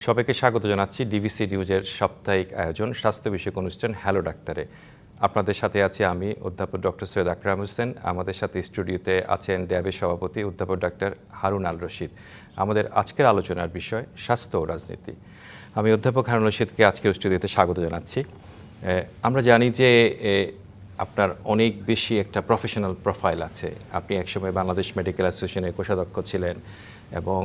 সবাইকে স্বাগত জানাচ্ছি ডিভিসি নিউজের সাপ্তাহিক আয়োজন স্বাস্থ্য বিষয়ক অনুষ্ঠান হ্যালো ডাক্তারে। আপনাদের সাথে আছি আমি অধ্যাপক ডক্টর সৈয়দ আকরাম হোসেন। আমাদের সাথে স্টুডিওতে আছেন ড্যাবের সভাপতি অধ্যাপক ডাক্তার হারুন আল রশিদ। আমাদের আজকের আলোচনার বিষয় স্বাস্থ্য ও রাজনীতি। আমি অধ্যাপক হারুন রশিদকে আজকের স্টুডিওতে স্বাগত জানাচ্ছি। আমরা জানি যে আপনার অনেক বেশি একটা প্রফেশনাল প্রোফাইল আছে। আপনি একসময় বাংলাদেশ মেডিকেল অ্যাসোসিয়েশনের কোষাধ্যক্ষ ছিলেন এবং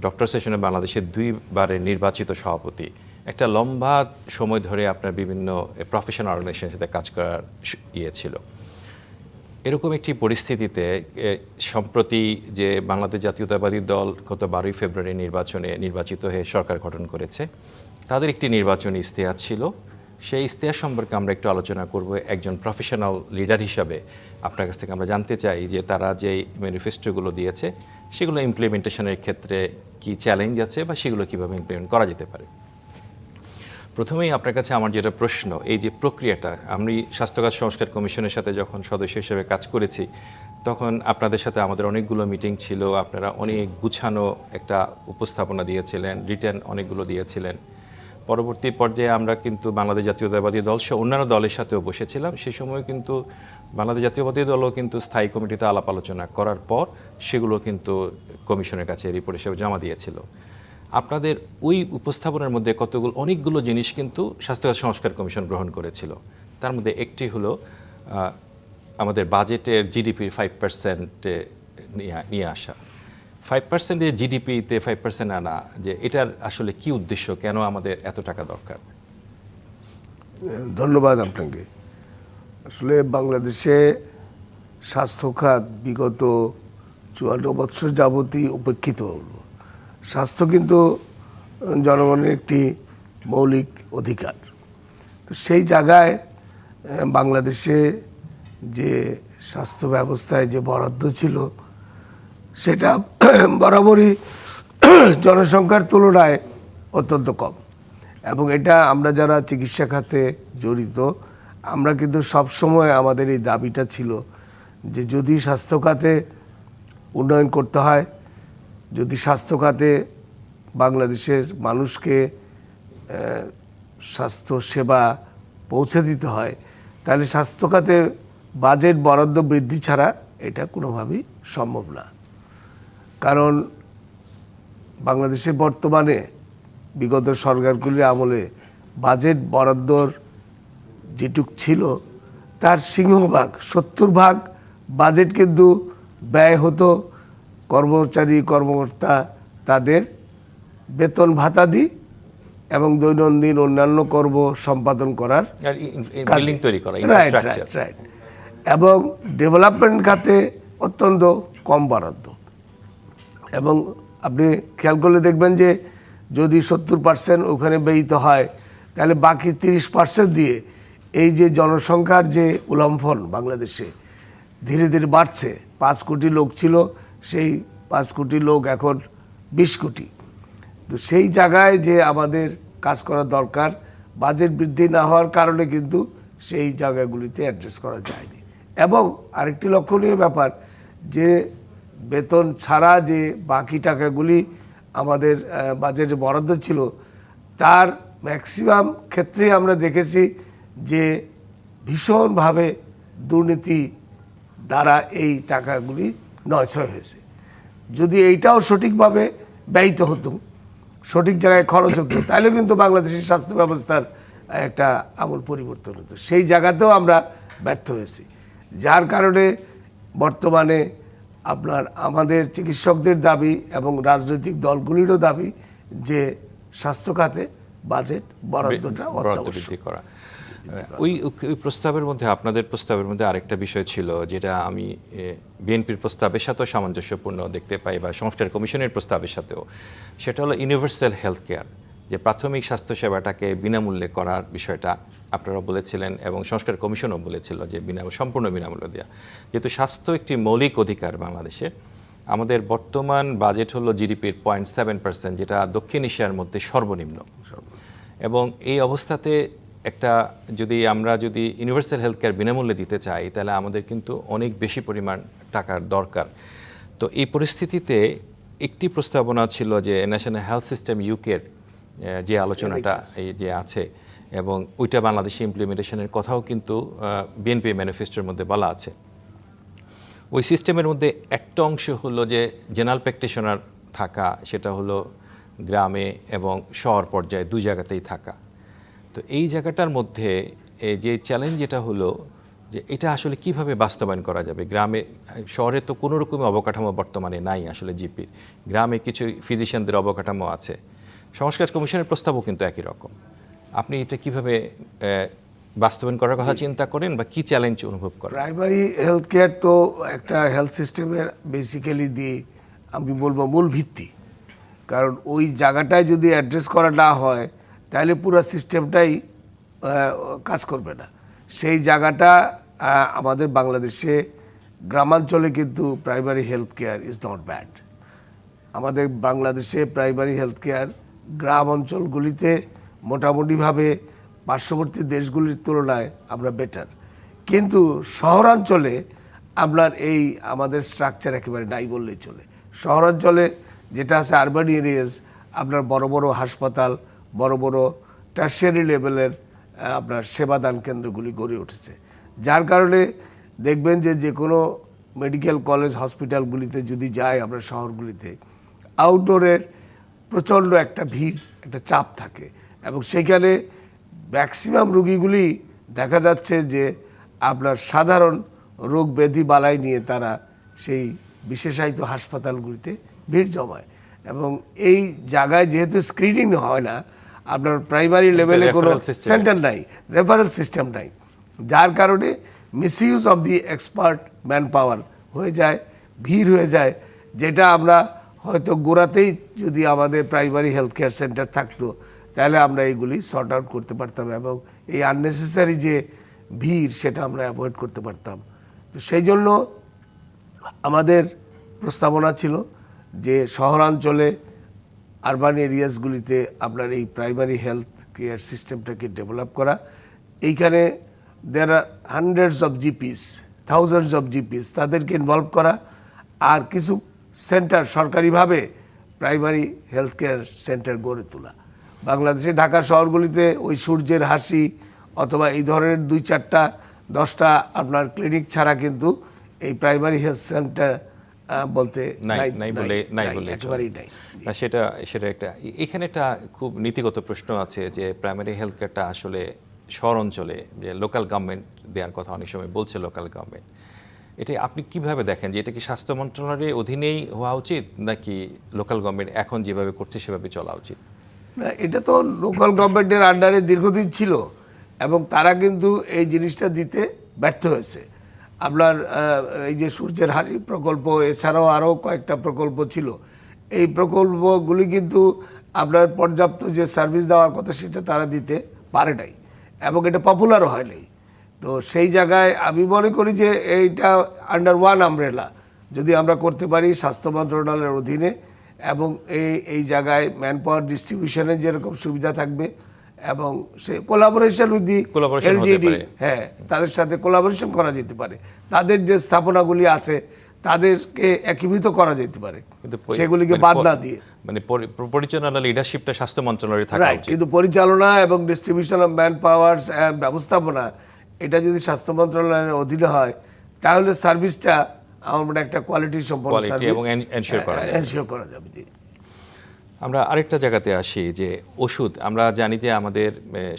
ডক্টর সেশনে বাংলাদেশের 2 বারের নির্বাচিত সভাপতি। একটা লম্বা সময় ধরে আপনার বিভিন্ন প্রফেশনাল অর্গানাইজেশনের সাথে কাজ করার ছিল। এরকম একটি পরিস্থিতিতে সম্প্রতি যে বাংলাদেশ জাতীয়তাবাদী দল গত 12ই ফেব্রুয়ারি নির্বাচনে নির্বাচিত হয়ে সরকার গঠন করেছে, তাদের একটি নির্বাচনী ইশতেহার ছিল। সেই ইশতেহার সম্পর্কে আমরা একটু আলোচনা করব। একজন প্রফেশনাল লিডার হিসাবে আপনার কাছ থেকে আমরা জানতে চাই যে তারা যেই ম্যানিফেস্টোগুলো দিয়েছে সেগুলো ইমপ্লিমেন্টেশনের ক্ষেত্রে কি চ্যালেঞ্জ আছে বা সেগুলো কীভাবে ইমপ্লিমেন্ট করা যেতে পারে। প্রথমেই আপনার কাছে আমার যেটা প্রশ্ন, এই যে প্রক্রিয়াটা, আমি স্বাস্থ্যখাত সংস্কার কমিশনের সাথে যখন সদস্য হিসেবে কাজ করেছি তখন আপনাদের সাথে আমাদের অনেকগুলো মিটিং ছিল। আপনারা অনেক গুছানো একটা উপস্থাপনা দিয়েছিলেন, রিটার্ন অনেকগুলো দিয়েছিলেন। পরবর্তী পর্যায়ে আমরা কিন্তু বাংলাদেশ জাতীয়তাবাদী দল সহ অন্যান্য দলের সাথেও বসেছিলাম। সেই সময় কিন্তু বাংলাদেশ জাতীয়তাবাদী দলও কিন্তু স্থায়ী কমিটিতে আলাপ আলোচনা করার পর সেগুলো কিন্তু কমিশনের কাছে রিপোর্ট হিসেবে জমা দিয়েছিল। আপনাদের ওই উপস্থাপনার মধ্যে অনেকগুলো জিনিস কিন্তু স্বাস্থ্যখাত সংস্কার কমিশন গ্রহণ করেছিল। তার মধ্যে একটি হলো আমাদের বাজেটের জিডিপির 5% নিয়ে আসা। 5% জিডিপিতে 5% আনা, যে এটার আসলে কি উদ্দেশ্য, কেন আমাদের এত টাকা দরকার? ধন্যবাদ আপনাকে। আসলে বাংলাদেশে স্বাস্থ্য খাত বিগত 54 বছর যাবতই উপেক্ষিত হল। স্বাস্থ্য কিন্তু জনগণের একটি মৌলিক অধিকার। তো সেই জায়গায় বাংলাদেশে যে স্বাস্থ্য ব্যবস্থায় যে বরাদ্দ ছিল সেটা বরাবরই জনসংখ্যার তুলনায় অত্যন্ত কম, এবং এটা আমরা যারা চিকিৎসা খাতে জড়িত আমরা কিন্তু সবসময় আমাদের এই দাবিটা ছিল যে যদি স্বাস্থ্য খাতে উন্নয়ন করতে হয়, যদি স্বাস্থ্য খাতে বাংলাদেশের মানুষকে স্বাস্থ্য সেবা পৌঁছে দিতে হয়, তাহলে স্বাস্থ্য খাতে বাজেট বরাদ্দ বৃদ্ধি ছাড়া এটা কোনোভাবেই সম্ভব না। কারণ বাংলাদেশে বর্তমানে বিগত সরকারগুলির আমলে বাজেট বরাদ্দর যেটুক ছিল তার সিংহভাগ 70% বাজেট কিন্তু ব্যয় হতো কর্মচারী কর্মকর্তা তাদের বেতন ভাতা দিই এবং দৈনন্দিন অন্যান্য কর্ম সম্পাদন করার রাইট, এবং ডেভেলপমেন্ট খাতে অত্যন্ত কম বরাদ্দ। এবং আপনি খেয়াল করলে দেখবেন যে যদি 70% ওখানে ব্যয়িত হয় তাহলে বাকি 30% দিয়ে এই যে জনসংখ্যার যে উল্লম্ফন বাংলাদেশে ধীরে ধীরে বাড়ছে। 5 কোটি লোক ছিল, সেই 5 কোটি লোক এখন 20 কোটি। তো সেই জায়গায় যে আমাদের কাজ করা দরকার, বাজেট বৃদ্ধি না হওয়ার কারণে কিন্তু সেই জায়গাগুলিতে অ্যাড্রেস করা যায়নি। এবং আরেকটি লক্ষণীয় ব্যাপার যে বেতন ছাড়া যে বাকি টাকাগুলি আমাদের বাজেটে বরাদ্দ ছিল তার ম্যাক্সিমাম ক্ষেত্রেই আমরা দেখেছি যে ভীষণভাবে দুর্নীতি দ্বারা এই টাকাগুলি নয়ছয় হয়েছে। যদি এইটাও সঠিকভাবে ব্যয়িত হতো, সঠিক জায়গায় খরচ হতো, তাহলে কিন্তু বাংলাদেশের স্বাস্থ্য ব্যবস্থার একটা আমূল পরিবর্তন হতো। সেই জায়গাতেও আমরা ব্যর্থ হয়েছি, যার কারণে বর্তমানে আমাদের চিকিৎসকদের দাবি এবং রাজনৈতিক দলগুলিরও দাবি যে স্বাস্থ্য খাতে বাজেট বরাদ্দটা বৃদ্ধি করা। ওই প্রস্তাবের মধ্যে, আপনাদের প্রস্তাবের মধ্যে আরেকটা বিষয় ছিল যেটা আমি বিএনপির প্রস্তাবের সাথেও সামঞ্জস্যপূর্ণ দেখতে পাই বা সংস্কার কমিশনের প্রস্তাবের সাথেও, সেটা হলো ইউনিভার্সাল হেলথ কেয়ার, যে প্রাথমিক স্বাস্থ্যসেবাটাকে বিনামূল্যে করার বিষয়টা আপনারা বলেছিলেন এবং সংস্কার কমিশনও বলেছিল যে সম্পূর্ণ বিনামূল্য দেওয়া। যেহেতু স্বাস্থ্য একটি মৌলিক অধিকার বাংলাদেশে, আমাদের বর্তমান বাজেট হলো জিডিপির 0.7%, যেটা দক্ষিণ এশিয়ার মধ্যে সর্বনিম্ন। এবং এই অবস্থাতে আমরা যদি ইউনিভার্সাল হেলথ কেয়ার বিনামূল্যে দিতে চাই তাহলে আমাদের কিন্তু অনেক বেশি পরিমাণ টাকার দরকার। তো এই পরিস্থিতিতে একটি প্রস্তাবনা ছিল যে ন্যাশনাল হেলথ সিস্টেম ইউকের যে আলোচনাটা এই যে আছে এবং ওইটা বাংলাদেশে ইমপ্লিমেন্টেশনের কথাও কিন্তু বিএনপি ম্যানিফেস্টোর মধ্যে বলা আছে। ওই সিস্টেমের মধ্যে একটা অংশ হলো যে জেনারেল প্র্যাকটিশনার থাকা, সেটা হলো গ্রামে এবং শহর পর্যায়ে দুই জায়গাতেই থাকা। তো এই জায়গাটার মধ্যে যে চ্যালেঞ্জ যেটা হলো যে এটা আসলে কিভাবে বাস্তবায়ন করা যাবে। গ্রামে, শহরে তো কোনো রকমের অবকাঠামো বর্তমানে নাই আসলে জিপির, গ্রামে কিছু ফিজিশিয়ানদের অবকাঠামো আছে। সংস্কার কমিশনের প্রস্তাবও কিন্তু একই রকম। আপনি এটা কিভাবে বাস্তবায়ন করার কথা চিন্তা করেন বা কি চ্যালেঞ্জ অনুভব করেন? প্রাইমারি হেলথ কেয়ার তো একটা হেলথ সিস্টেমের বেসিক্যালি দিয়ে আমি বলবো মূল ভিত্তি। কারণ ওই জায়গাটায় যদি অ্যাড্রেস করা না হয় তাহলে পুরো সিস্টেমটাই কাজ করবে না। সেই জায়গাটা আমাদের বাংলাদেশে গ্রামাঞ্চলে কিন্তু primary health care is not bad. আমাদের বাংলাদেশে প্রাইমারি হেলথ কেয়ার গ্রাম অঞ্চলগুলিতে মোটামুটিভাবে পার্শ্ববর্তী দেশগুলির তুলনায় আমরা বেটার, কিন্তু শহরাঞ্চলে আপনার এই আমাদের স্ট্রাকচার একেবারে নাই বললেই চলে। শহরাঞ্চলে যেটা আছে আরবান এরিয়াস, আপনার বড় বড় হাসপাতাল, বড় বড় টার্সিয়ারি লেভেলের আপনার সেবাদান কেন্দ্রগুলি গড়ে উঠেছে, যার কারণে দেখবেন যে যে কোনো মেডিকেল কলেজ হসপিটালগুলিতে যদি যাই আমরা শহরগুলিতে, আউটডোরের প্রচণ্ড একটা ভিড়, একটা চাপ থাকে এবং সেখানে ম্যাক্সিমাম রুগীগুলি দেখা যাচ্ছে যে আপনার সাধারণ রোগ ব্যাধি বালাই নিয়ে তারা সেই বিশেষায়িত হাসপাতালগুলিতে ভিড় জমায় এবং এই জায়গায় যেহেতু স্ক্রিনিং হয় না, আপনার প্রাইমারি লেভেলে কোনো সেন্টার নাই, রেফারেল সিস্টেম নাই, যার কারণে misuse of the expert man power হয়ে যায়, ভিড় হয়ে যায়, যেটা আমরা হয়তো গোড়াতেই যদি আমাদের প্রাইমারি হেলথ কেয়ার সেন্টার থাকতো তাহলে আমরা এইগুলি সর্ট আউট করতে পারতাম এবং এই আননেসেসারি যে ভিড় সেটা আমরা অ্যাভয়েড করতে পারতাম। তো সেই জন্য আমাদের প্রস্তাবনা ছিল যে শহরাঞ্চলে আরবান এরিয়াসগুলিতে আপনার এই প্রাইমারি হেলথ কেয়ার সিস্টেমটাকে ডেভেলপ করা। এইখানে there are hundreds of GPs, thousands of GPs, তাদেরকে ইনভলভ করা আর কিছু সেন্টার সরকারিভাবে প্রাইমারি হেলথ কেয়ার সেন্টার গড়ে তোলা। বাংলাদেশে ঢাকা শহরগুলিতে ওই সূর্যের হাসি অথবা এই ধরনের 2-4-10টা আপনার ক্লিনিক ছাড়া কিন্তু এই প্রাইমারি হেলথ সেন্টার বলতে নাই বলে একেবারেই নাই। সেটা একটা এখানে একটা খুব নীতিগত প্রশ্ন আছে যে প্রাইমারি হেলথ কেয়ারটা আসলে শহর অঞ্চলে যে লোকাল গভর্নমেন্ট দেওয়ার কথা অনেক সময় বলছে লোকাল গভর্নমেন্ট, এটা আপনি কিভাবে দেখেন যে এটা কি স্বাস্থ্য মন্ত্রণালয়ের অধীনেই হওয়া উচিত নাকি লোকাল গভর্নমেন্ট এখন যেভাবে করছে সেভাবে চলা উচিত? না, এটা তো লোকাল গভর্নমেন্টের আন্ডারে দীর্ঘদিন ছিল এবং তারা কিন্তু এই জিনিসটা দিতে ব্যর্থ হয়েছে। আপনার এই যে সূর্যের হাসি প্রকল্প, এছাড়াও আরও কয়েকটা প্রকল্প ছিল, এই প্রকল্পগুলি কিন্তু আপনার পর্যাপ্ত যে সার্ভিস দেওয়ার কথা সেটা তারা দিতে পারে নাই এবং এটা পপুলারও হয় নাই। তো সেই জায়গায় আমি মনে করি যে এইটা আন্ডার ওয়ান আমব্রেলা যদি আমরা করতে পারি স্বাস্থ্য মন্ত্রণালয়ের অধীনে এবং এই জায়গায় ম্যান পাওয়ার ডিস্ট্রিবিউশনের যেরকম সুবিধা থাকবে এবং সে কোলাবোরেশন উইথ দি এলজিডি, হ্যাঁ, তাদের সাথে কোলাবোরেশন করা যেতে পারে, তাদের যে স্থাপনাগুলি আছে তাদেরকে একীভূত করা যেতে পারে, সেগুলিকে বাদ না দিয়ে। মানে পরিচালনা লিডারশিপটা স্বাস্থ্য মন্ত্রণালয়ে থাকা উচিত, কিন্তু পরিচালনা এবং ডিস্ট্রিবিউশন অফ ম্যান পাওয়ার ব্যবস্থাপনা এটা যদি স্বাস্থ্য মন্ত্রণালয়ের অধীনে হয় তাহলে সার্ভিসটা আমার মনে একটা কোয়ালিটি সম্পন্ন সার্ভিস এবং এনশিওর করা যাবে। আমরা আরেকটা জায়গাতে আসি যে ওষুধ, আমরা জানি যে আমাদের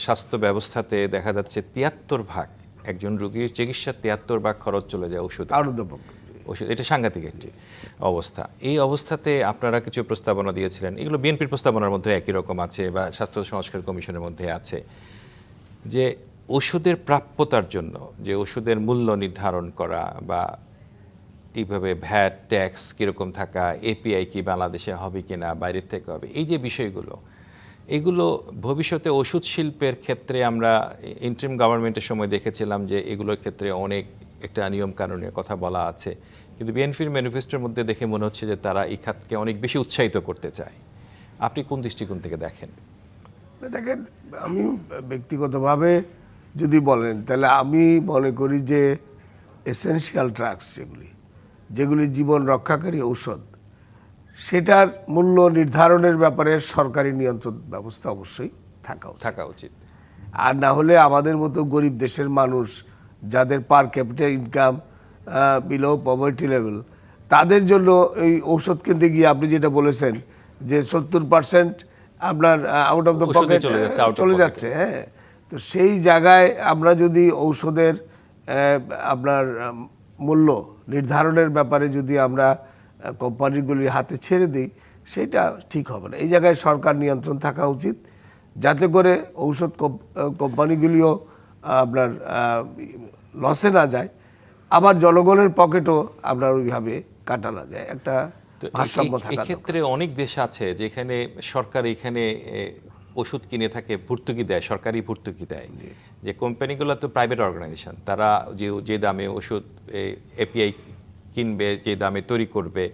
স্বাস্থ্য ব্যবস্থাতে দেখা যাচ্ছে 73% একজন রোগীর চিকিৎসার 73% খরচ চলে যায় ওষুধ। ওষুধ এটা সাংঘাতিক একটি অবস্থা। এই অবস্থাতে আপনারা কিছু প্রস্তাবনা দিয়েছিলেন, এগুলো বিএনপির প্রস্তাবনার মধ্যে একই রকম আছে বা স্বাস্থ্য সংস্কার কমিশনের মধ্যে আছে, যে ওষুধের প্রাপ্যতার জন্য যে ওষুধের মূল্য নির্ধারণ করা বা এইভাবে ভ্যাট ট্যাক্স কীরকম থাকা, এপিআই কি বাংলাদেশে হবে কি না, বাইরের থেকে হবে, এই যে বিষয়গুলো, এগুলো ভবিষ্যতে ওষুধ শিল্পের ক্ষেত্রে আমরা ইন্টারিম গভর্নমেন্টের সময় দেখেছিলাম যে এগুলোর ক্ষেত্রে অনেক একটা নিয়ম কানুনের কথা বলা আছে, কিন্তু বিএনপির ম্যানিফেস্টোর মধ্যে দেখে মনে হচ্ছে যে তারা এই খাতকে অনেক বেশি উৎসাহিত করতে চায়। আপনি কোন দৃষ্টিকোণ থেকে দেখেন? দেখেন, আমি ব্যক্তিগতভাবে যদি বলেন তাহলে আমি মনে করি যে এসেনশিয়াল ড্রাগস যেগুলি জীবন রক্ষাকারী ঔষধ, সেটার মূল্য নির্ধারণের ব্যাপারে সরকারি নিয়ন্ত্রণ ব্যবস্থা অবশ্যই থাকা উচিত। আর না হলে আমাদের মতো গরিব দেশের মানুষ যাদের per capital income below poverty level, তাদের জন্য এই ঔষধ কিনতে গিয়ে আপনি যেটা বলেছেন যে 70% আপনার আউট অফ দ্য পকেট চলে যাচ্ছে, হ্যাঁ। তো সেই জায়গায় আমরা যদি ঔষধের আপনার মূল্য নির্ধারণের ব্যাপারে যদি আমরা কোম্পানিগুলির হাতে ছেড়ে দিই, সেটা ঠিক হবে না। এই জায়গায় সরকার নিয়ন্ত্রণ থাকা উচিত, যাতে করে ঔষধ কোম্পানিগুলিও আপনার লসে না যায়, আবার জনগণের পকেটও আপনার ওইভাবে কাটা না যায়। একটা ভারসাম্য থাকা দরকার। এক্ষেত্রে অনেক দেশ আছে যেখানে সরকার এখানে ওষুধ কিনে থাকে, ভর্তুকি দেয়, সরকারি ভর্তুকি দেয়। যে কোম্পানিগুলো তো প্রাইভেট অর্গানাইজেশন, তারা যে দামে ওষুধ এপিআই কিনবে, যে দামে তৈরি করবে,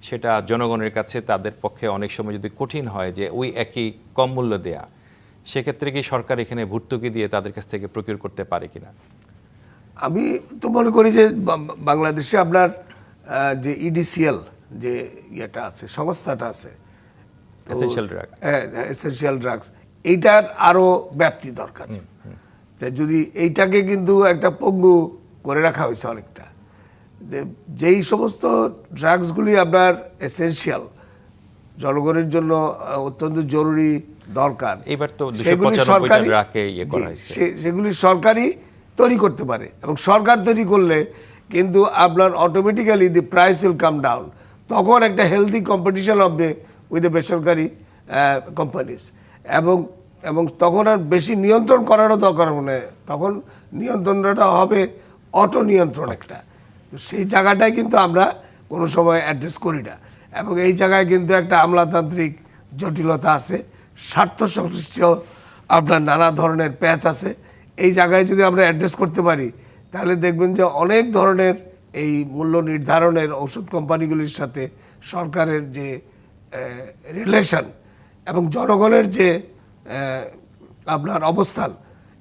সেটা জনগণের কাছে তাদের পক্ষে অনেক সময় যদি কঠিন হয় যে ওই একই কম মূল্য দেয়া, সেক্ষেত্রে কি সরকার এখানে ভর্তুকি দিয়ে তাদের কাছ থেকে প্রকিউর করতে পারে কিনা? আমি তো মনে করি যে বাংলাদেশে আপনার যে ইডিসিএল যে ইয়েটা আছে, সংস্থাটা আছে, এসেনশিয়াল ড্রাগস, এইটার আরও ব্যাপ্তি দরকার। যদি এইটাকে কিন্তু একটা পঙ্গু করে রাখা হয়েছে অনেকটা, যে যেই সমস্ত ড্রাগসগুলি আপনার এসেনশিয়াল, জনগণের জন্য অত্যন্ত জরুরি দরকার, এবার তো সেগুলি সরকারি তৈরি করতে পারে, এবং সরকার তৈরি করলে কিন্তু আপনার automatically the price will come down. তখন একটা হেলদি কম্পিটিশন হবে উইথ দ্য বেসরকারি কোম্পানিজ, এবং তখন আর বেশি নিয়ন্ত্রণ করারও দরকার মনে, তখন নিয়ন্ত্রণটা হবে অটো নিয়ন্ত্রণ একটা। তো সেই জায়গাটায় কিন্তু আমরা কোনো সময় অ্যাড্রেস করি না, এবং এই জায়গায় কিন্তু একটা আমলাতান্ত্রিক জটিলতা আছে, স্বার্থ সংশ্লিষ্ট আপনার নানা ধরনের প্যাচ আছে। এই জায়গায় যদি আমরা অ্যাড্রেস করতে পারি, তাহলে দেখবেন যে অনেক ধরনের এই মূল্য নির্ধারণের ঔষধ কোম্পানিগুলির সাথে সরকারের যে রিলেশন এবং জনগণের যে আপনার অবস্থান,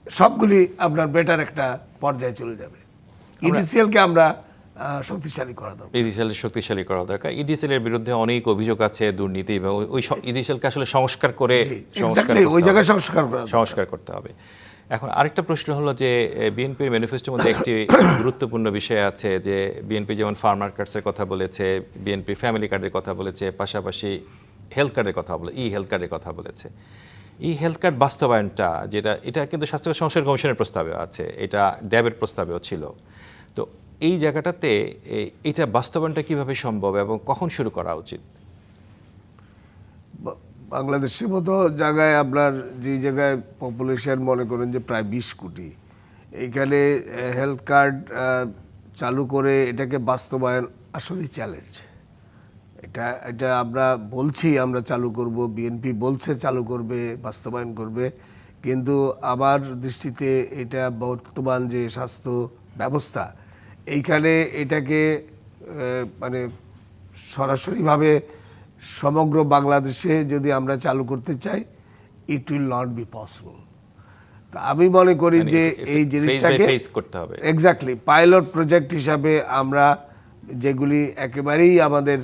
সবগুলি আপনার বেটার একটা পর্যায়ে চলে যাবে। ইডিসিএলকে আমরা শক্তিশালী করা দরকার। ইডিসিএল এর বিরুদ্ধে অনেক অভিযোগ আছে, দুর্নীতি, এবং ওই ইডিসিএলকে আসলে সংস্কার করে ওই জায়গায় সংস্কার করতে হবে। এখন আরেকটা প্রশ্ন হলো যে বিএনপির ম্যানিফেস্টোর মধ্যে একটি গুরুত্বপূর্ণ বিষয় আছে যে বিএনপি যেমন ফার্মার কার্ডসের কথা বলেছে, বিএনপি ফ্যামিলি কার্ডের কথা বলেছে, পাশাপাশি হেলথ কার্ডের কথা বলে, হেলথ কার্ডের কথা বলেছে। হেলথ কার্ড বাস্তবায়নটা এটা কিন্তু স্বাস্থ্য সংস্কার কমিশনের প্রস্তাবে আছে, এটা ড্যাবের প্রস্তাবেও ছিল। তো এই জায়গাটাতে এটা বাস্তবায়নটা কিভাবে সম্ভব এবং কখন শুরু করা উচিত? বাংলাদেশের মতো জায়গায় আপনার যে জায়গায় পপুলেশন মনে করেন যে প্রায় 20 কোটি, এইখানে হেলথ কার্ড চালু করে এটাকে বাস্তবায়ন আসলেই চ্যালেঞ্জ। এটা আমরা বলছি আমরা চালু করব, বিএনপি বলছে চালু করবে, বাস্তবায়ন করবে, কিন্তু আমার দৃষ্টিতে এটা বর্তমান যে স্বাস্থ্য ব্যবস্থা, এইখানে এটাকে মানে সরাসরিভাবে সমগ্র বাংলাদেশে যদি আমরা চালু করতে চাই, it will not be possible. তো আমি মনে করি যে এই জিনিসটাকে করতে হবে এক্স্যাক্টলি পাইলট প্রজেক্ট হিসাবে আমরা যেগুলি একেবারেই আমাদের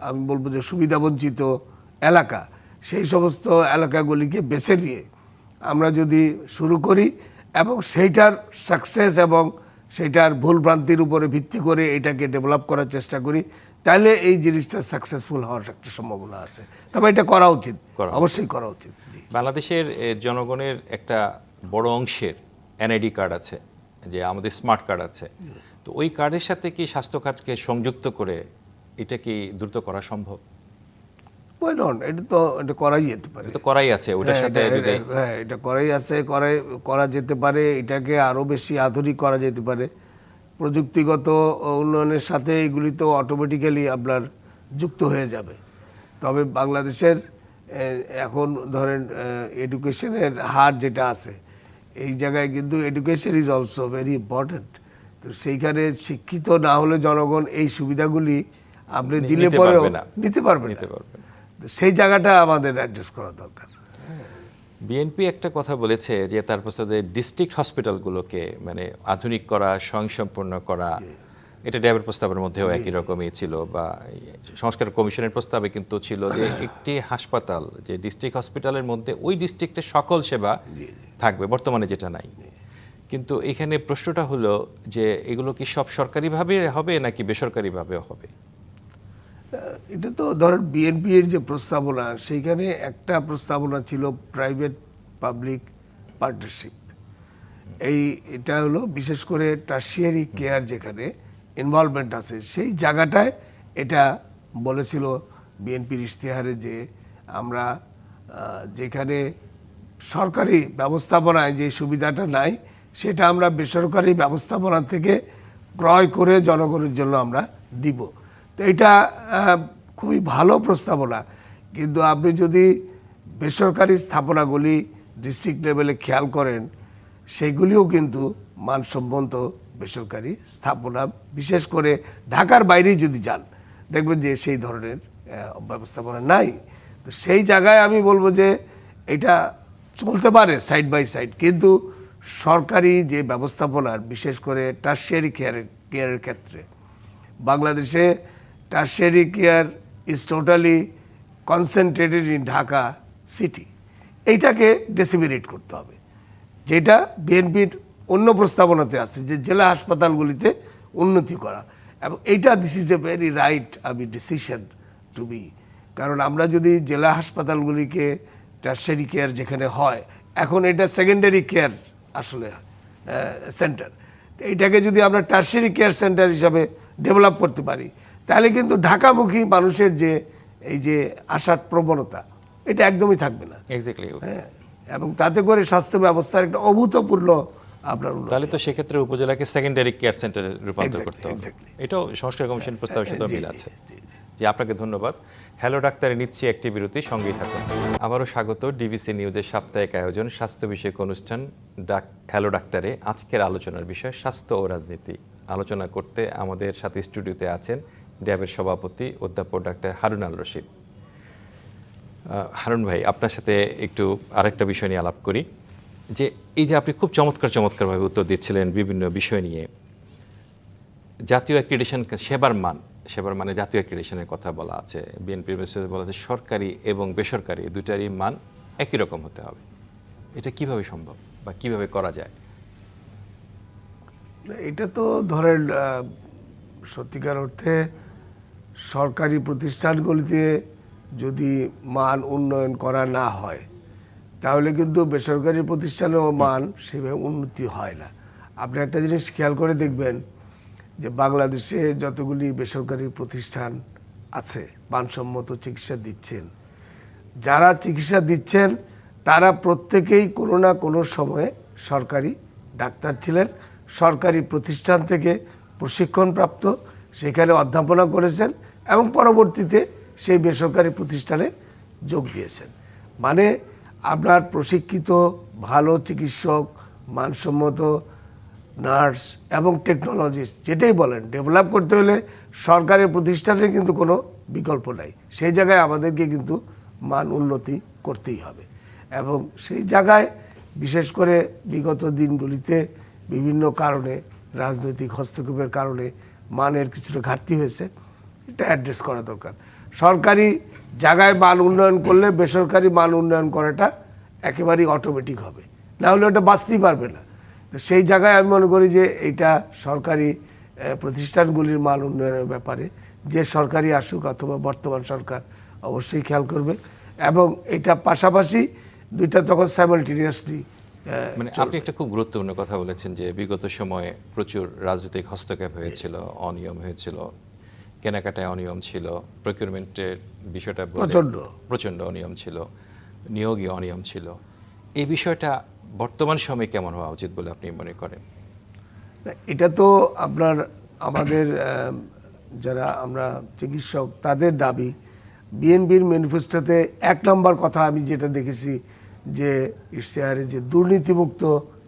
আমি বলবো যে সুবিধাবঞ্চিত এলাকা, সেই সমস্ত এলাকাগুলিকে বেছে নিয়ে আমরা যদি শুরু করি এবং সেইটার সাকসেস এবং সেইটার ভুলভ্রান্তির উপরে ভিত্তি করে এটাকে ডেভেলপ করার চেষ্টা করি, তাহলে এই জিনিসটা সাকসেসফুল হওয়ার একটা সম্ভাবনা আছে। তবে এটা করা উচিত, অবশ্যই করা উচিত। বাংলাদেশের জনগণের একটা বড় অংশের এনআইডি কার্ড আছে, যে আমাদের স্মার্ট কার্ড আছে। তো ওই কার্ডের সাথে কি স্বাস্থ্য কার্ডকে সংযুক্ত করে এটা কি দ্রুত করা সম্ভব? এটা করাই যেতে পারে, তো করাই আছে ওটার সাথে, হ্যাঁ এটা করাই আছে, করা যেতে পারে। এটাকে আরও বেশি আধুনিক করা যেতে পারে। প্রযুক্তিগত উন্নয়নের সাথে এগুলি তো অটোমেটিক্যালি আপনার যুক্ত হয়ে যাবে। তবে বাংলাদেশের এখন ধরেন এডুকেশনের হার যেটা আছে, এই জায়গায় কিন্তু education is also very important. তো সেইখানে শিক্ষিত না হলে জনগণ এই সুবিধাগুলি আপনি দিলে পরেও নিতে পারবে না। তো সেই জায়গাটা আমাদের অ্যাড্রেস করা দরকার। বিএনপি একটা কথা বলেছে যে তার প্রস্তাবে ডিস্ট্রিক্ট হসপিটালগুলোকে মানে আধুনিক করা, স্বয়ংসম্পূর্ণ করা, এটা ড্যাবের প্রস্তাবের মধ্যেও একই রকমই ছিল, বা সংস্কার কমিশনের প্রস্তাবে কিন্তু ছিল যে একটি হাসপাতাল, যে ডিস্ট্রিক্ট হসপিটালের মধ্যে ওই ডিস্ট্রিক্টের সকল সেবা থাকবে, বর্তমানে যেটা নাই। কিন্তু এখানে প্রশ্নটা হলো যে এগুলো কি সব সরকারিভাবে হবে নাকি বেসরকারিভাবেও হবে? এটা তো ধরেন বিএনপির যে প্রস্তাবনা, সেইখানে একটা প্রস্তাবনা ছিল প্রাইভেট পাবলিক পার্টনারশিপ। এটা হলো বিশেষ করে টার্সিয়ারি কেয়ার যেখানে ইনভলভমেন্ট আছে, সেই জায়গাটায় এটা বলেছিল বিএনপির ইশতেহারে যে আমরা যেখানে সরকারি ব্যবস্থাপনায় যে সুবিধাটা নাই, সেটা আমরা বেসরকারি ব্যবস্থাপনা থেকে ক্রয় করে জনগণের জন্য আমরা দিব। তো এটা খুবই ভালো প্রস্তাবনা, কিন্তু আপনি যদি বেসরকারি স্থাপনাগুলি ডিস্ট্রিক্ট লেভেলে খেয়াল করেন, সেগুলিও কিন্তু মানসম্মত বেসরকারি স্থাপনা, বিশেষ করে ঢাকার বাইরে যদি যান দেখবেন যে সেই ধরনের ব্যবস্থাপনা নাই। তো সেই জায়গায় আমি বলবো যে এটা চলতে পারে সাইড বাই সাইড, কিন্তু সরকারি যে ব্যবস্থাপনার বিশেষ করে টার্সিয়ারি কেয়ারের ক্ষেত্রে বাংলাদেশে tertiary care is totally concentrated in Dhaka city. এইটাকে ডেসিমিনেট করতে হবে, যেটা বিএনপির অন্য প্রস্তাবনাতে আছে যে জেলা হাসপাতালগুলিতে উন্নতি করা, এবং এইটা this is a very right decision to be. কারণ আমরা যদি জেলা হাসপাতালগুলিকে টার্সিয়ারি কেয়ার যেখানে হয়, এখন এটা সেকেন্ডারি কেয়ার আসলে সেন্টার, এইটাকে যদি আমরা টার্সিয়ারি কেয়ার সেন্টার হিসাবে ডেভেলপ করতে পারি, তাহলে কিন্তু ঢাকামুখী মানুষের যে এই যে আসার প্রবণতা, এটা একদমই থাকবে না। এক্স্যাক্টলি। হ্যাঁ, এবং তাতে করে স্বাস্থ্য ব্যবস্থার একটা অভূতপূর্ণ আপনার উন্নতি। তাহলে তো সেক্ষেত্রে উপজেলাকে সেকেন্ডারি কেয়ার সেন্টারে রূপান্তর করতে হবে। Exactly. এটাও সংস্কার কমিশন প্রস্তাবের সাথে মিল আছে। জি, আপনাকে ধন্যবাদ। হ্যালো ডাক্তারে নিচ্ছি একটি বিরতি, সঙ্গেই থাকুন। আবারও স্বাগত ডিভিসি নিউজের সাপ্তাহিক আয়োজন স্বাস্থ্য বিষয়ক অনুষ্ঠান হ্যালো ডাক্তারে। আজকের আলোচনার বিষয় স্বাস্থ্য ও রাজনীতি। আলোচনা করতে আমাদের সাথে স্টুডিওতে আছেন ড্যাবের সভাপতি অধ্যাপক ডাক্তার হারুন আল রশিদ। হারুন ভাই, আপনার সাথে একটু আরেকটা বিষয় নিয়ে আলাপ করি, যে এই যে আপনি খুব চমৎকারভাবে উত্তর দিচ্ছিলেন বিভিন্ন বিষয় নিয়ে। জাতীয় অ্যাক্রিডিটেশন, সেবার মানে জাতীয় অ্যাক্রিডিটেশনের কথা বলা আছে, বিএনপির বলা আছে সরকারি এবং বেসরকারি দুটারই মান একই রকম হতে হবে। এটা কিভাবে সম্ভব বা কিভাবে করা যায়? এটা তো ধরেন সত্যিকার অর্থে সরকারি প্রতিষ্ঠানগুলিতে যদি মান উন্নয়ন করা না হয়, তাহলে কিন্তু বেসরকারি প্রতিষ্ঠানেও মান সেভাবে উন্নতি হয় না। আপনি একটা জিনিস খেয়াল করে দেখবেন যে বাংলাদেশে যতগুলি বেসরকারি প্রতিষ্ঠান আছে মানসম্মত চিকিৎসা দিচ্ছেন, যারা চিকিৎসা দিচ্ছেন তারা প্রত্যেকেই কোনো না কোনো সময়ে সরকারি ডাক্তার ছিলেন, সরকারি প্রতিষ্ঠান থেকে প্রশিক্ষণপ্রাপ্ত, সেখানে অধ্যাপনা করেছেন এবং পরবর্তীতে সেই বেসরকারি প্রতিষ্ঠানে যোগ দিয়েছেন। মানে আপনার প্রশিক্ষিত ভালো চিকিৎসক, মানসম্মত নার্স এবং টেকনোলজিস্ট যেটাই বলেন ডেভেলপ করতে হলে সরকারি প্রতিষ্ঠানের কিন্তু কোনো বিকল্প নাই। সেই জায়গায় আমাদেরকে কিন্তু মান উন্নতি করতেই হবে, এবং সেই জায়গায় বিশেষ করে বিগত দিনগুলিতে বিভিন্ন কারণে রাজনৈতিক হস্তক্ষেপের কারণে মানের কিছুটা ঘাটতি হয়েছে, এটা অ্যাড্রেস করা দরকার। সরকারি জায়গায় মান উন্নয়ন করলে বেসরকারি মান উন্নয়ন করাটা একেবারেই অটোমেটিক হবে, না হলে ওটা বাঁচতেই পারবে না। তো সেই জায়গায় আমি মনে করি যে এইটা সরকারি প্রতিষ্ঠানগুলির মান উন্নয়নের ব্যাপারে যে সরকারি আসুক অথবা বর্তমান সরকার অবশ্যই খেয়াল করবে, এবং এটা পাশাপাশি দুইটা তখন সাইমালটেনিয়াসলি। মানে আপনি একটা খুব গুরুত্বপূর্ণ কথা বলেছেন যে বিগত সময়ে প্রচুর রাজনৈতিক হস্তক্ষেপ হয়েছিল, অনিয়ম হয়েছিল, কেনাকাটায় অনিয়ম ছিল, প্রকিউরমেন্টের বিষয়টা প্রচণ্ড অনিয়ম ছিল, নিয়োগে অনিয়ম ছিল। এই বিষয়টা বর্তমান সময়ে কেমন হওয়া উচিত বলে আপনি মনে করেন? এটা তো আমাদের যারা আমরা চিকিৎসক তাদের দাবি। বিএনপির ম্যানিফেস্টোতে 1 নম্বর কথা আমি যেটা দেখেছি যে ইশতেহারে যে দুর্নীতিমুক্ত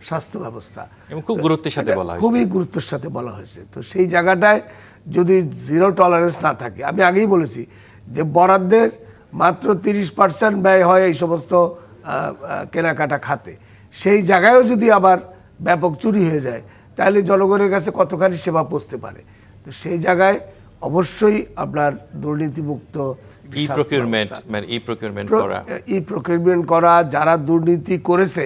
স্বাস্থ্য ব্যবস্থা, এবং খুব গুরুত্বের সাথে বলা হয়েছে, খুবই গুরুত্বের সাথে বলা হয়েছে। তো সেই জায়গাটায় যদি জিরো টলারেন্স না থাকে, আমি আগেই বলেছি যে বরাদ্দের মাত্র 30% ব্যয় হয় এই সমস্ত কেনাকাটা খাতে, সেই জায়গায়ও যদি আবার ব্যাপক চুরি হয়ে যায়, তাহলে জনগণের কাছে কতখানি সেবা পৌঁছতে পারে। তো তো সেই জায়গায় অবশ্যই আপনার দুর্নীতিমুক্ত ই প্রকিউরমেন্ট মানে ই প্রকিউরমেন্ট করা প্রকিউরমেন্ট করা, যারা দুর্নীতি করেছে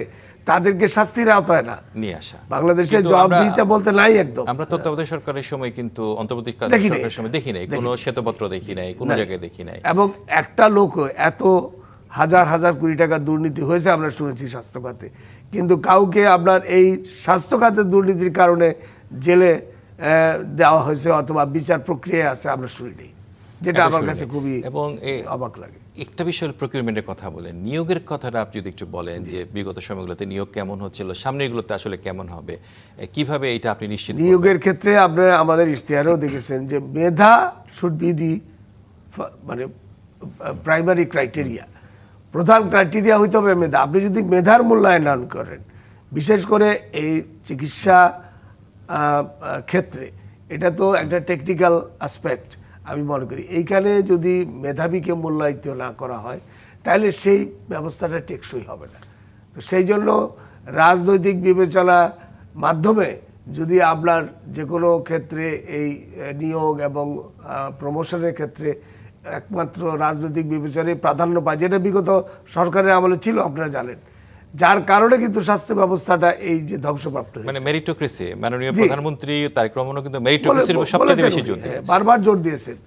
তাদেরকে শাস্তির আওতায় না নিয়ে আসা। বাংলাদেশে কিন্তু জবাবদিহিতা বলতে নাই একদম। আমরা তত্ত্বাবধায়ক সরকারের সময় কিন্তু অন্তর্বর্তীকালীন দেখি নাই। সরকারের সময় দেখি নাই, কোনো শ্বেতপত্র দেখি নাই, কোনো জায়গায় দেখি নাই। এবং একটা লোক এত হাজার হাজার কোটি টাকা দুর্নীতি হয়েছে আমরা শুনেছি স্বাস্থ্য খাতে, কিন্তু কাউকে আপনার এই স্বাস্থ্য খাতের দুর্নীতির কারণে জেলে দেওয়া হয়েছে অথবা বিচার প্রক্রিয়ায় আছে আমরা শুনিনি, যেটা আমার কাছে খুবই এবং অবাক লাগে। একটা বিষয় প্রকিউরমেন্টের কথা বলেন, নিয়োগের কথাটা আপনি যদি একটু বলেন যে বিগত সময়গুলোতে নিয়োগ কেমন হচ্ছিল, সামনেগুলোতে আসলে কেমন হবে, কিভাবে এটা আপনি নিশ্চিত নিয়োগের ক্ষেত্রে আপনারা আমাদের ইশতেহারেও দেখেছেন যে মেধা শুড বি দি মানে প্রাইমারি ক্রাইটেরিয়া, প্রধান ক্রাইটেরিয়া হইতে হবে মেধা। আপনি যদি মেধার মূল্যায়ন করেন, বিশেষ করে এই চিকিৎসা ক্ষেত্রে, এটা তো একটা টেকনিক্যাল অ্যাসপেক্ট, আমি মনে করি এইখানে যদি মেধাবীকে মূল্যায়িত না করা হয় তাহলে সেই ব্যবস্থাটা টেকসই হবে না। তো সেই জন্য রাজনৈতিক বিবেচনা মাধ্যমে যদি আপনার যে কোনো ক্ষেত্রে এই নিয়োগ এবং প্রমোশনের ক্ষেত্রে একমাত্র রাজনৈতিক বিবেচনায় প্রাধান্য পায়, যেটা বিগত সরকারের আমলে ছিল আপনারা জানেন, যার কারণে কিন্তু স্বাস্থ্য ব্যবস্থাটা এই যে ধ্বংসপ্রাপ্ত হয়েছে। মানে মেরিটোক্রেসি, মাননীয় প্রধানমন্ত্রী তারেক রহমানও কিন্তু মেরিটোক্রেসির উপর সবচেয়ে বেশি জোর দিয়েছেন, বারবার জোর দিয়েছেন।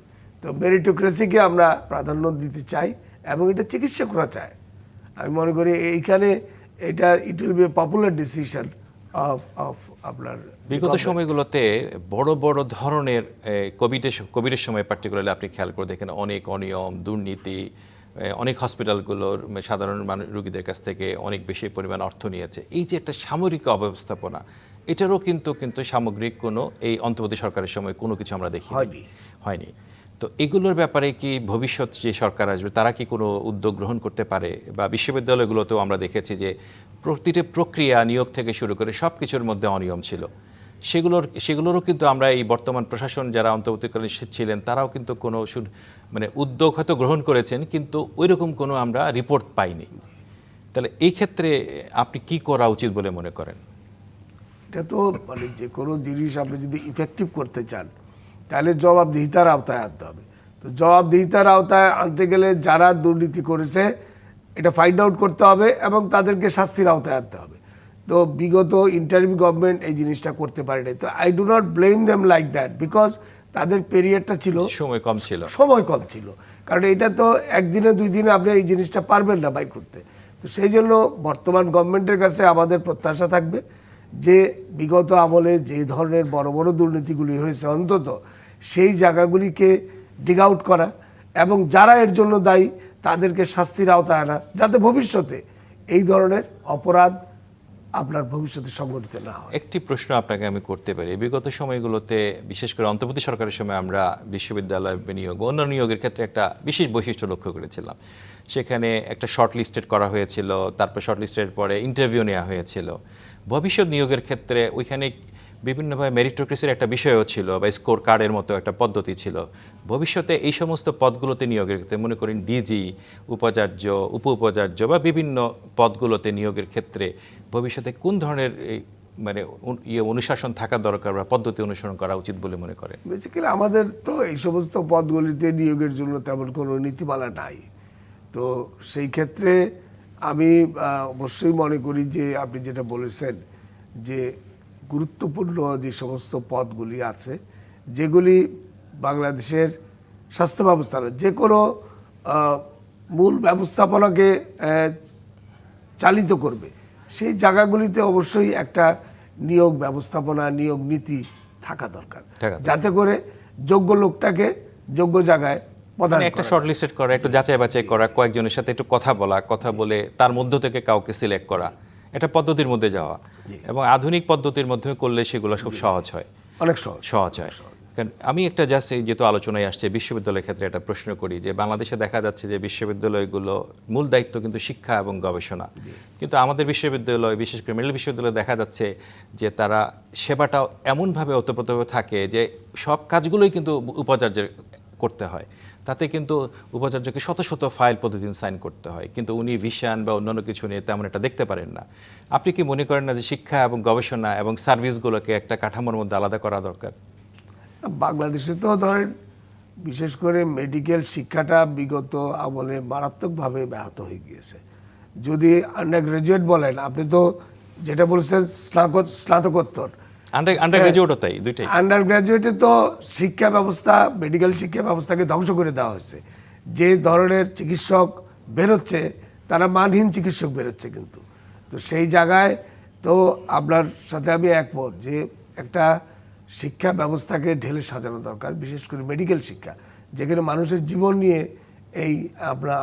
তো মেরিটোক্রেসিকে আমরা প্রাধান্য দিতে চাই এবং এটা চিকিৎসকরা চায়। আমি মনে করি এইখানে এটা it will B a popular decision of আপনার। বিগত সময়গুলোতে বড় বড় ধরনের কোভিডের সময় পার্টিকুলারলি আপনি খেয়াল করে দেখেন অনেক অনিয়ম, দুর্নীতি, অনেক হসপিটালগুলোর সাধারণ রোগীদের কাছ থেকে অনেক বেশি পরিমাণ অর্থ নিয়েছে। এই যে একটা সামরিক অব্যবস্থাপনা, এটারও কিন্তু সামগ্রিক কোনো এই অন্তর্বর্তী সরকারের সময় কোনো কিছু আমরা দেখি হয়নি। তো এগুলোর ব্যাপারে কি ভবিষ্যৎ যে সরকার আসবে তারা কি কোনো উদ্যোগ গ্রহণ করতে পারে? বা বিশ্ববিদ্যালয়গুলোতেও আমরা দেখেছি যে প্রতিটি প্রক্রিয়া, নিয়োগ থেকে শুরু করে সব কিছুর মধ্যে অনিয়ম ছিল। সেগুলোরও কিন্তু আমরা এই বর্তমান প্রশাসন যারা অন্তর্বর্তীকালীন ছিলেন তারাও কিন্তু কোনো মানে উদ্যোগ হয়তো গ্রহণ করেছেন, কিন্তু ওইরকম কোনো আমরা রিপোর্ট পাইনি। তাহলে এই ক্ষেত্রে আপনি কি করা উচিত বলে মনে করেন? এটা তো মানে যে কোনো জিনিস আপনি যদি ইফেক্টিভ করতে চান তাহলে জবাবদিহিতার আওতায় আনতে হবে। তো জবাবদিহিতার আওতায় আনতে গেলে যারা দুর্নীতি করেছে এটা ফাইন্ড আউট করতে হবে এবং তাদেরকে শাস্তির আওতায় আনতে হবে। তো বিগত ইন্টারিম গভর্নমেন্ট এই জিনিসটা করতে পারেনি। তো I do not blame them like that, because তাদের পিরিয়ডটা ছিল, সময় কম ছিল। কারণ এটা তো একদিনে দুই দিনে আপনি এই জিনিসটা পারবেন না বাইর করতে। তো সেই জন্য বর্তমান গভর্নমেন্টের কাছে আমাদের প্রত্যাশা থাকবে যে বিগত আমলে যে ধরনের বড় বড় দুর্নীতিগুলি হয়েছে অন্তত সেই জায়গাগুলিকে ডিগ আউট করা এবং যারা এর জন্য দায়ী তাদেরকে শাস্তির আওতায় আনা, যাতে ভবিষ্যতে এই ধরনের অপরাধ আপনার ভবিষ্যতে সংঘটিত না হয়। একটি প্রশ্ন আপনাকে আমি করতে পারি, বিগত সময়গুলোতে বিশেষ করে অন্তর্বর্তী সরকারের সময় আমরা বিশ্ববিদ্যালয় বিনিয়োগ, অন্য নিয়োগের ক্ষেত্রে একটা বিশেষ বৈশিষ্ট্য লক্ষ্য করেছিলাম। সেখানে একটা শর্ট লিস্টেড করা হয়েছিল, তারপর শর্ট লিস্টের পরে ইন্টারভিউ নেওয়া হয়েছিল। ভবিষ্যৎ নিয়োগের ক্ষেত্রে ওইখানে বিভিন্নভাবে মেরিটোক্রেসির একটা বিষয়ও ছিল বা স্কোর কার্ডের মতো একটা পদ্ধতি ছিল। ভবিষ্যতে এই সমস্ত পদগুলোতে নিয়োগের ক্ষেত্রে মনে করেন ডিজি, উপাচার্য, উপাচার্য বা বিভিন্ন পদগুলোতে নিয়োগের ক্ষেত্রে ভবিষ্যতে কোন ধরনের মানে অনুশাসন থাকা দরকার বা পদ্ধতি অনুসরণ করা উচিত বলে মনে করেন? বেসিক্যালি আমাদের তো এই সমস্ত পদগুলিতে নিয়োগের জন্য তেমন কোনো নীতিমালা নাই। তো সেই ক্ষেত্রে আমি অবশ্যই মনে করি যে আপনি যেটা বলেছেন যে গুরুত্বপূর্ণ যে সমস্ত পদগুলি আছে যেগুলি বাংলাদেশের স্বাস্থ্য ব্যবস্থা যে কোনো মূল ব্যবস্থাপনাকে চালিত করবে, সেই জায়গাগুলিতে অবশ্যই একটা নিয়োগ ব্যবস্থাপনা, নিয়োগ নীতি থাকা দরকার, যাতে করে যোগ্য লোকটাকে যোগ্য জায়গায় একটা শর্ট লিস্টেড করা, একটু যাচাই বাছাই করা, কয়েকজনের সাথে একটু কথা বলে তার মধ্য থেকে কাউকে সিলেক্ট করা, এটা পদ্ধতির মধ্যে যাওয়া এবং আধুনিক পদ্ধতির মধ্যে করলে সেগুলো খুব সহজ হয়, অনেক সহজ হয়। কারণ আমি একটা জাস্ট যেহেতু আলোচনায় আসছে বিশ্ববিদ্যালয়ের ক্ষেত্রে একটা প্রশ্ন করি যে বাংলাদেশে দেখা যাচ্ছে যে বিশ্ববিদ্যালয়গুলো মূল দায়িত্ব কিন্তু শিক্ষা এবং গবেষণা, কিন্তু আমাদের বিশ্ববিদ্যালয় বিশেষ করে মেডিকেল বিশ্ববিদ্যালয়ে দেখা যাচ্ছে যে তারা সেবাটা এমনভাবে ওতপ্রোতভাবে থাকে যে সব কাজগুলোই কিন্তু উপাচার্যের করতে হয়। তাতে কিন্তু উপাচার্যকে শত শত ফাইল প্রতিদিন সাইন করতে হয়, কিন্তু উনি ভিশন বা অন্যান্য কিছু নিয়ে তেমন একটা দেখতে পারেন না। আপনি কি মনে করেন না যে শিক্ষা এবং গবেষণা এবং সার্ভিসগুলোকে একটা কাঠামোর মধ্যে আলাদা করা দরকার? বাংলাদেশে তো ধরেন বিশেষ করে মেডিকেল শিক্ষাটা বিগত আমলে মারাত্মকভাবে ব্যাহত হয়ে গিয়েছে। যদি আন্ডার গ্রাজুয়েট বলেন, আপনি তো যেটা বলছেন স্নাতকোত্তর, আন্ডার গ্রাজুয়েটও তাই, দুইটাই। আন্ডার গ্রাজুয়েটে তো শিক্ষা ব্যবস্থা, মেডিকেল শিক্ষা ব্যবস্থাকে ধ্বংস করে দেওয়া হয়েছে। যে ধরনের চিকিৎসক বেরোচ্ছে তারা মানহীন চিকিৎসক বেরোচ্ছে। কিন্তু তো সেই জায়গায় তো আপনার সাথে আমি একমত যে একটা শিক্ষা ব্যবস্থাকে ঢেলে সাজানো দরকার, বিশেষ করে মেডিকেল শিক্ষা, যেখানে মানুষের জীবন নিয়ে এই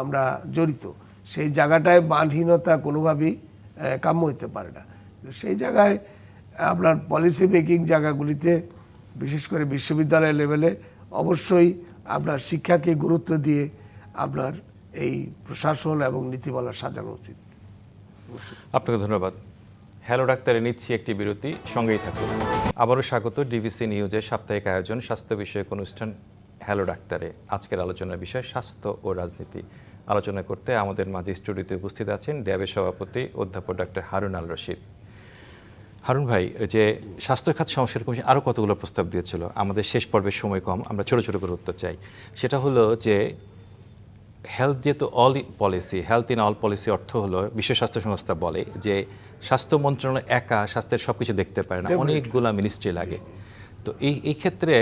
আমরা জড়িত। সেই জায়গাটায় মানহীনতা কোনোভাবেই কাম্য হতে পারে না। সেই জায়গায় আপনার পলিসি মেকিং জায়গাগুলিতে, বিশেষ করে বিশ্ববিদ্যালয় লেভেলে অবশ্যই আপনার শিক্ষাকে গুরুত্ব দিয়ে আপনার এই প্রশাসন এবং নীতিমালা সাজানো উচিত। আপনাকে ধন্যবাদ। হ্যালো ডাক্তারে নিচ্ছি একটি বিরতি, সঙ্গেই থাকুন। আবারও স্বাগত ডিভিসি নিউজের সাপ্তাহিক আয়োজন স্বাস্থ্য বিষয়ক অনুষ্ঠান হ্যালো ডাক্তারে। আজকের আলোচনার বিষয় স্বাস্থ্য ও রাজনীতি। আলোচনা করতে আমাদের মাঝে স্টুডিওতে উপস্থিত আছেন ড্যাবের সভাপতি অধ্যাপক ডাক্তার হারুন আল রশিদ। হারুন ভাই, যে স্বাস্থ্য খাত সংস্কার কমিশন আরও কতগুলো প্রস্তাব দিয়েছিল, আমাদের শেষ পর্বের সময় কম, আমরা ছোট ছোট করে উত্তর চাই। সেটা হলো যে হেলথ, যেহেতু all policy, health in all policy অর্থ হলো বিশ্ব স্বাস্থ্য সংস্থা বলে যে স্বাস্থ্য মন্ত্রণালয় একা স্বাস্থ্যের সব কিছু দেখতে পারে না, অনেকগুলো মিনিস্ট্রি লাগে। তো এই ক্ষেত্রে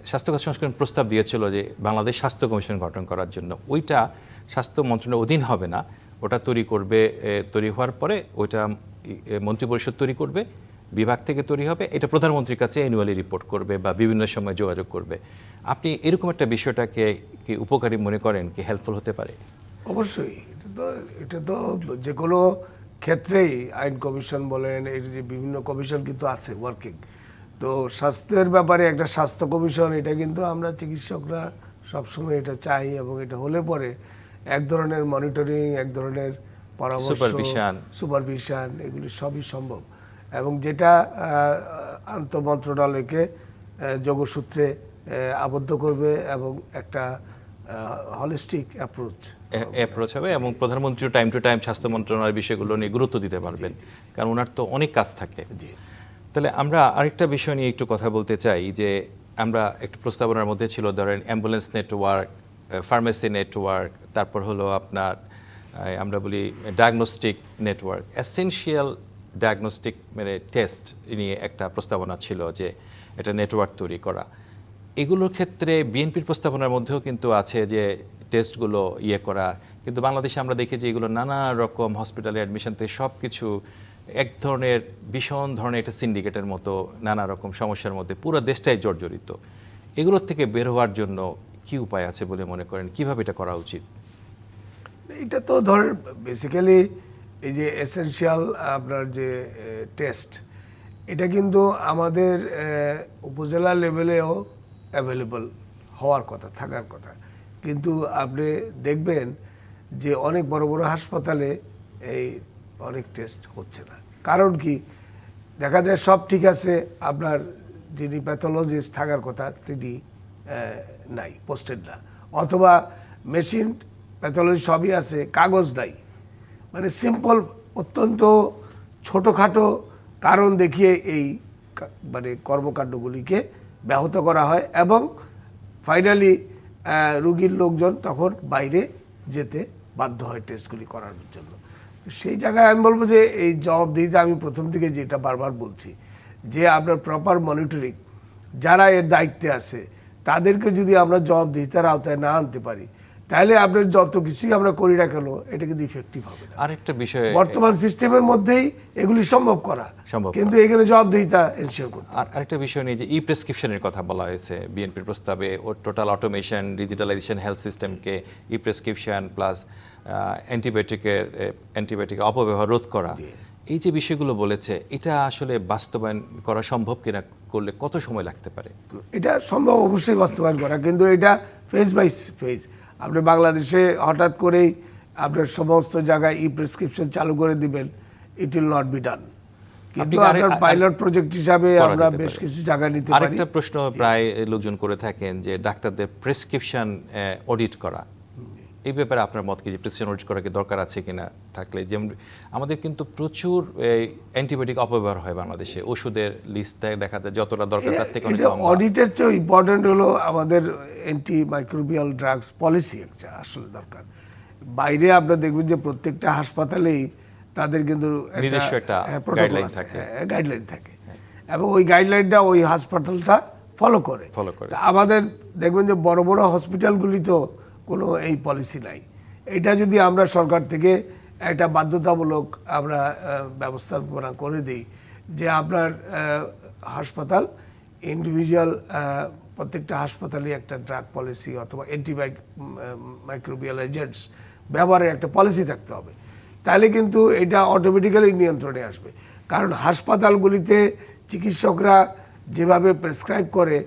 স্বাস্থ্য খাত সংস্করণ প্রস্তাব দিয়েছিল যে বাংলাদেশ স্বাস্থ্য কমিশন গঠন করার জন্য। ওইটা স্বাস্থ্য মন্ত্রণালয়ের অধীন হবে না, ওটা তৈরি হওয়ার পরে ওইটা মন্ত্রিপরিষদ তৈরি করবে, বিভাগ থেকে তৈরি হবে, এটা প্রধানমন্ত্রীর কাছে অ্যানুয়ালি রিপোর্ট করবে বা বিভিন্ন সময় যোগাযোগ করবে। আপনি এরকম একটা বিষয়টাকে কি উপকারী মনে করেন, কি হেল্পফুল হতে পারে? অবশ্যই। এটা তো যে কোনো ক্ষেত্রেই আইন কমিশন বলেন, এর যে বিভিন্ন কমিশন কিন্তু আছে ওয়ার্কিং। তো স্বাস্থ্যের ব্যাপারে একটা স্বাস্থ্য কমিশন, এটা কিন্তু আমরা চিকিৎসকরা সবসময় এটা চাই, এবং এটা হলে পরে এক ধরনের মনিটরিং, এক ধরনের পরামর্শ, সুপারভিশন, এগুলি সবই সম্ভব। এবং যেটা আন্তঃমন্ত্রণালয়কে যোগসূত্রে আবদ্ধ করবে এবং একটা হলিস্টিক অ্যাপ্রোচ হবে, এবং প্রধানমন্ত্রী টাইম টু টাইম স্বাস্থ্য মন্ত্রণালয়ের বিষয়গুলো নিয়ে গুরুত্ব দিতে পারবেন, কারণ ওনার তো অনেক কাজ থাকে। তাহলে আমরা আরেকটা বিষয় নিয়ে একটু কথা বলতে চাই, যে আমরা একটু প্রস্তাবনার মধ্যে ছিল ধরেন অ্যাম্বুলেন্স নেটওয়ার্ক, ফার্মেসি নেটওয়ার্ক, তারপর হলো আপনার আমরা বলি ডায়াগনস্টিক নেটওয়ার্ক, এসেনশিয়াল ডায়াগনস্টিক মানে টেস্ট নিয়ে একটা প্রস্তাবনা ছিল যে এটা নেটওয়ার্ক তৈরি করা। এগুলোর ক্ষেত্রে বিএনপির প্রস্তাবনার মধ্যেও কিন্তু আছে যে টেস্টগুলো করা, কিন্তু বাংলাদেশে আমরা দেখি যে এগুলো নানা রকম হসপিটালে অ্যাডমিশন থেকে সব কিছু এক ধরনের ভীষণ ধরনের একটা সিন্ডিকেটের মতো নানা রকম সমস্যার মধ্যে পুরো দেশটাই জর্জরিত। এগুলোর থেকে বের হওয়ার জন্য কি উপায় আছে বলে মনে করেন, কিভাবে এটা করা উচিত? এটা তো ধরেন বেসিক্যালি এই যে এসেনশিয়াল আপনার যে টেস্ট, এটা কিন্তু আমাদের উপজেলা লেভেলেও অ্যাভেলেবল হওয়ার কথা, থাকার কথা। কিন্তু আপনি দেখবেন যে অনেক বড় বড় হাসপাতালে এই অনেক টেস্ট হচ্ছে না। কারণ কি, দেখা যায় সব ঠিক আছে, আপনার যিনি প্যাথোলজিস্ট থাকার কথা তিনি নাই, পোস্টেড না, অথবা মেশিন প্যাথোলজি সবই আছে, কাগজ নাই। মানে সিম্পল, অত্যন্ত ছোটোখাটো কারণ দেখিয়ে এই মানে কর্মকাণ্ডগুলিকে ব্যাহত করা হয়, এবং ফাইনালি রুগীর লোকজন তখন বাইরে যেতে বাধ্য হয় টেস্টগুলি করার জন্য। সেই জায়গায় আমি বলবো যে এই জবাবদিহিতা, আমি প্রথম থেকে যেটা বারবার বলছি, যে আপনার প্রপার মনিটরিং, যারা এর দায়িত্বে আছে তাদেরকে যদি আমরা জবাবদিহিতার আওতায় না আনতে পারি, তাহলে আপনার যত কিছুই আমরা করি না কেন, এটা কিন্তু ইফেক্টিভ হবে না। আরেকটা বিষয়, বর্তমান সিস্টেমের মধ্যেই এগুলি সম্ভব করা, কিন্তু এখানে জবাবদিহিতা এনশিওর করতে। আর আরেকটা বিষয় নিয়ে যে ই প্রেসক্রিপশনের কথা বলা হয়েছে বিএনপির প্রস্তাবে, ও টোটাল অটোমেশন, ডিজিটালাইজেশন হেলথ সিস্টেমকে ই প্রেসক্রিপশন প্লাস অ্যান্টিবায়োটিকের অপব্যবহার রোধ করা, এই যে বিষয়গুলো বলেছে, এটা আসলে বাস্তবায়ন করা সম্ভব কিনা, করলে কত সময় লাগতে পারে? এটা সম্ভব অবশ্যই বাস্তবায়ন করা, কিন্তু এটা ফেজ বাই ফেজ। আপনি বাংলাদেশে হঠাৎ করেই আপনার সমস্ত জায়গায় ই প্রেসক্রিপশন চালু করে দিবেন, it will not be done. কিন্তু আপনার পাইলট প্রজেক্ট হিসাবে আমরা বেশ কিছু জায়গা নিতে পারি। আরেকটা প্রশ্ন প্রায় লোকজন করে থাকেন যে ডাক্তারদের প্রেসক্রিপশন অডিট করা, এই ব্যাপারে আপনার মত কি, যে প্রেসক্রিপশন অডিট করা কি দরকার আছে কিনা? থাকলে যেমন আমাদের কিন্তু প্রচুর অ্যান্টিবায়োটিক অপব্যবহার হয় বাংলাদেশে, ওষুধের লিস্ট দেখা যায় যতটা দরকার তার থেকে অনেক কম। অডিটের চেয়ে ইম্পর্টেন্ট হলো আমাদের অ্যান্টি মাইক্রোবিয়াল ড্রাগস পলিসি একটা আসলে দরকার। বাইরে আপনারা দেখবেন যে প্রত্যেকটা হাসপাতালেই তাদের কিন্তু নিজস্ব একটা গাইডলাইন থাকে এবং ওই গাইডলাইনটা ওই হাসপাতালটা ফলো করে। তা আমাদের দেখবেন যে বড় বড় হসপিটালগুলিতেও কোনো এই পলিসি নাই। এটা যদি আমরা সরকার থেকে একটা বাধ্যতামূলক আমরা ব্যবস্থাপনা করে দিই যে আপনার হাসপাতাল ইন্ডিভিজুয়াল প্রত্যেকটা হাসপাতালে একটা ড্রাগ পলিসি অথবা মাইক্রোবিয়াল এজেন্টস ব্যবহারের একটা পলিসি থাকতে হবে, তাহলে কিন্তু এটা অটোমেটিক্যালি নিয়ন্ত্রণে আসবে। কারণ হাসপাতালগুলিতে চিকিৎসকরা যেভাবে প্রেসক্রাইব করে,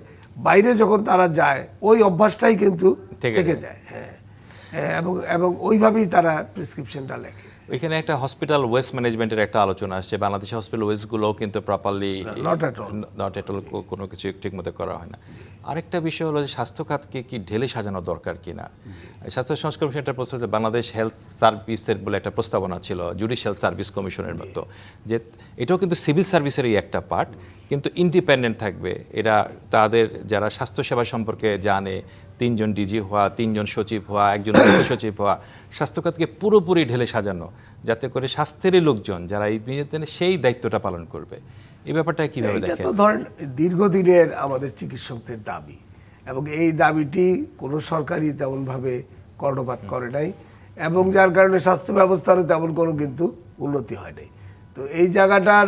বাইরে যখন তারা যায় ওই অভ্যাসটাই কিন্তু থেকে যায়। হ্যাঁ, এবং ওইভাবেই তারা প্রেসক্রিপশনটা লেখে। ওইখানে একটা হসপিটাল ওয়েস্ট ম্যানেজমেন্টের একটা আলোচনা আসছে। বাংলাদেশের হসপিটাল ওয়েস্টগুলোও কিন্তু প্রপারলি নট এট অল কোনো কিছু ঠিকমতো করা হয় না। আরেকটা বিষয় হলো যে স্বাস্থ্য খাতকে কি ঢেলে সাজানো দরকার কিনা। স্বাস্থ্য সংস্কার কমিশন একটা প্রস্তাব, বাংলাদেশ হেলথ সার্ভিসের বলে একটা প্রস্তাবনা ছিল জুডিশিয়াল সার্ভিস কমিশনের মতো, যে এটাও কিন্তু সিভিল সার্ভিসেরই একটা পার্ট, কিন্তু ইন্ডিপেন্ডেন্ট থাকবে। এরা তাদের যারা স্বাস্থ্যসেবা সম্পর্কে জানে, 3 জন ডিজি হওয়া, 3 জন সচিব হওয়া, 1 জন সচিব হওয়া, স্বাস্থ্যখাতকে পুরোপুরি ঢেলে সাজানো, যাতে করে স্বাস্থ্যের লোকজন যারা এই সেই দায়িত্বটা পালন করবে। এই ব্যাপারটা কিভাবে দেখেন? তো ধরেন দীর্ঘদিনের আমাদের চিকিৎসকদের দাবি, এবং এই দাবিটি কোনো সরকারই তেমনভাবে কর্ণপাত করে নাই, এবং যার কারণে স্বাস্থ্য ব্যবস্থারও তেমন কোনো কিন্তু উন্নতি হয় নাই। তো এই জায়গাটার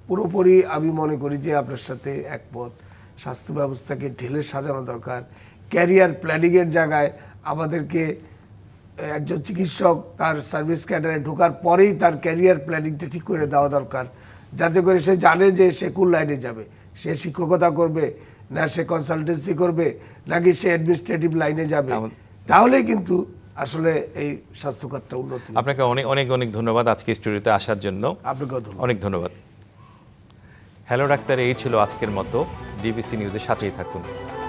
পুরোপুরি আমি মনে করি যে আপনার সাথে একমত, স্বাস্থ্য ব্যবস্থাকে ঢেলে সাজানো দরকার। ক্যারিয়ার প্ল্যানিংয়ের জায়গায় আমাদেরকে একজন চিকিৎসক তার সার্ভিস ক্যাডারে ঢোকার পরেই তার ক্যারিয়ার প্ল্যানিংটা ঠিক করে দেওয়া দরকার, যাতে করে সে জানে যে সে কোন লাইনে যাবে। সে শিক্ষকতা করবে, না সে কনসালটেন্সি করবে, নাকি সে অ্যাডমিনিস্ট্রেটিভ লাইনে যাবে। তাহলেই কিন্তু আসলে এই স্বাস্থ্যখাতটা উন্নতি। আপনাকে অনেক অনেক অনেক ধন্যবাদ আজকে স্টুডিওতে আসার জন্য। আপনাকেও অনেক ধন্যবাদ। হ্যালো ডাক্তার, এই ছিল আজকের মতো। ডিবিসি নিউজের সাথেই থাকুন।